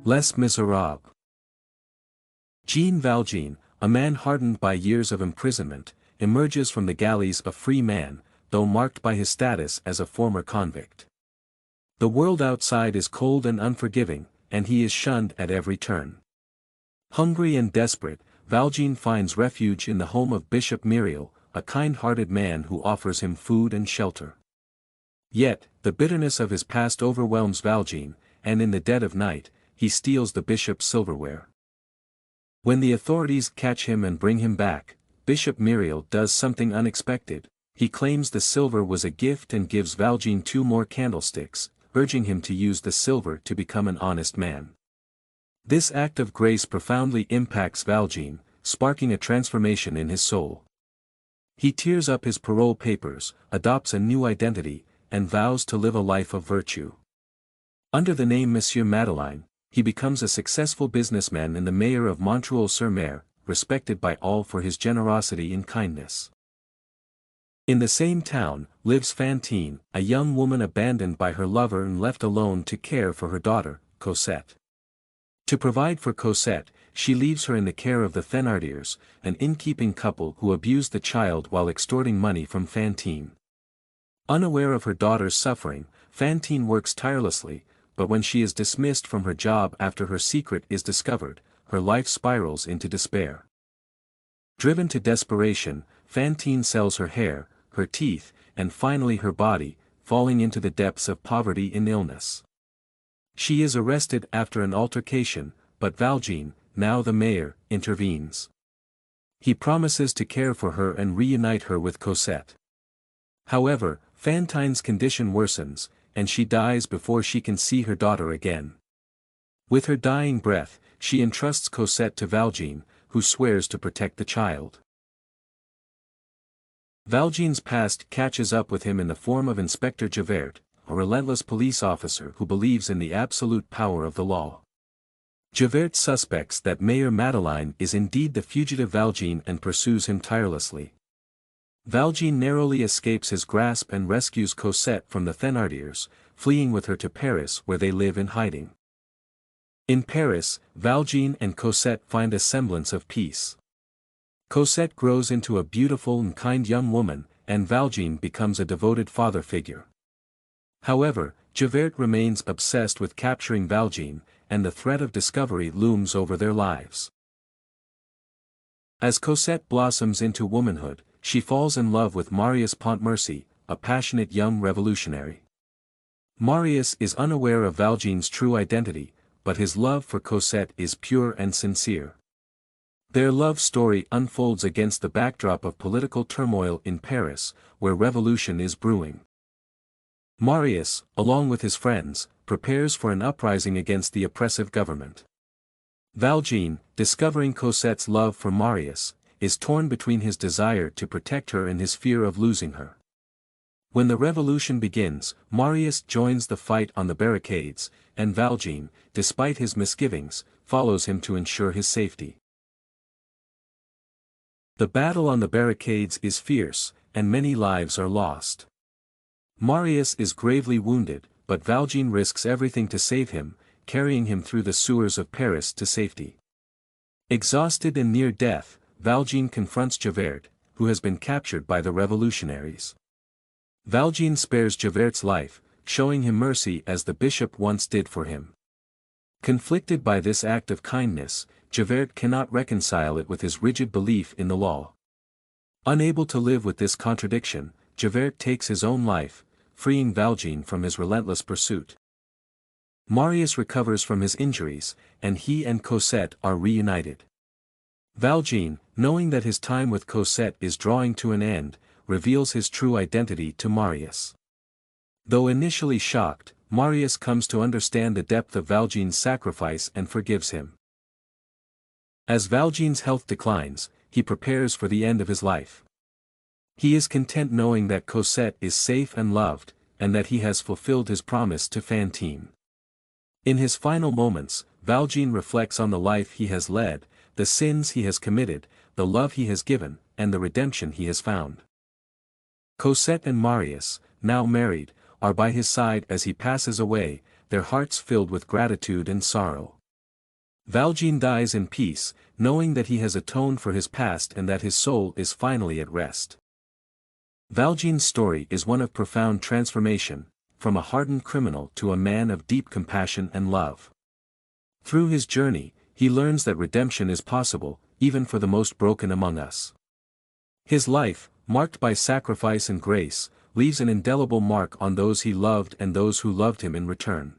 Les Misérables. Jean Valjean, a man hardened by years of imprisonment, emerges from the galleys a free man, though marked by his status as a former convict. The world outside is cold and unforgiving, and he is shunned at every turn. Hungry and desperate, Valjean finds refuge in the home of Bishop Myriel, a kind-hearted man who offers him food and shelter. Yet, the bitterness of his past overwhelms Valjean, and in the dead of night, he steals the bishop's silverware. When the authorities catch him and bring him back, Bishop Myriel does something unexpected. He claims the silver was a gift and gives Valjean 2 more candlesticks, urging him to use the silver to become an honest man. This act of grace profoundly impacts Valjean, sparking a transformation in his soul. He tears up his parole papers, adopts a new identity, and vows to live a life of virtue. Under the name Monsieur Madeleine, he becomes a successful businessman and the mayor of Montreuil-sur-Mer, respected by all for his generosity and kindness. In the same town, lives Fantine, a young woman abandoned by her lover and left alone to care for her daughter, Cosette. To provide for Cosette, she leaves her in the care of the Thénardiers, an innkeeping couple who abuse the child while extorting money from Fantine. Unaware of her daughter's suffering, Fantine works tirelessly, but when she is dismissed from her job after her secret is discovered, her life spirals into despair. Driven to desperation, Fantine sells her hair, her teeth, and finally her body, falling into the depths of poverty and illness. She is arrested after an altercation, but Valjean, now the mayor, intervenes. He promises to care for her and reunite her with Cosette. However, Fantine's condition worsens, and she dies before she can see her daughter again. With her dying breath, she entrusts Cosette to Valjean, who swears to protect the child. Valjean's past catches up with him in the form of Inspector Javert, a relentless police officer who believes in the absolute power of the law. Javert suspects that Mayor Madeleine is indeed the fugitive Valjean and pursues him tirelessly. Valjean narrowly escapes his grasp and rescues Cosette from the Thénardiers, fleeing with her to Paris where they live in hiding. In Paris, Valjean and Cosette find a semblance of peace. Cosette grows into a beautiful and kind young woman, and Valjean becomes a devoted father figure. However, Javert remains obsessed with capturing Valjean, and the threat of discovery looms over their lives. As Cosette blossoms into womanhood, she falls in love with Marius Pontmercy, a passionate young revolutionary. Marius is unaware of Valjean's true identity, but his love for Cosette is pure and sincere. Their love story unfolds against the backdrop of political turmoil in Paris, where revolution is brewing. Marius, along with his friends, prepares for an uprising against the oppressive government. Valjean, discovering Cosette's love for Marius, is torn between his desire to protect her and his fear of losing her. When the revolution begins, Marius joins the fight on the barricades, and Valjean, despite his misgivings, follows him to ensure his safety. The battle on the barricades is fierce, and many lives are lost. Marius is gravely wounded, but Valjean risks everything to save him, carrying him through the sewers of Paris to safety. Exhausted and near death, Valjean confronts Javert, who has been captured by the revolutionaries. Valjean spares Javert's life, showing him mercy as the bishop once did for him. Conflicted by this act of kindness, Javert cannot reconcile it with his rigid belief in the law. Unable to live with this contradiction, Javert takes his own life, freeing Valjean from his relentless pursuit. Marius recovers from his injuries, and he and Cosette are reunited. Valjean, knowing that his time with Cosette is drawing to an end, reveals his true identity to Marius. Though initially shocked, Marius comes to understand the depth of Valjean's sacrifice and forgives him. As Valjean's health declines, he prepares for the end of his life. He is content knowing that Cosette is safe and loved, and that he has fulfilled his promise to Fantine. In his final moments, Valjean reflects on the life he has led, the sins he has committed, the love he has given, and the redemption he has found. Cosette and Marius, now married, are by his side as he passes away, their hearts filled with gratitude and sorrow. Valjean dies in peace, knowing that he has atoned for his past and that his soul is finally at rest. Valjean's story is one of profound transformation, from a hardened criminal to a man of deep compassion and love. Through his journey, he learns that redemption is possible, even for the most broken among us. His life, marked by sacrifice and grace, leaves an indelible mark on those he loved and those who loved him in return.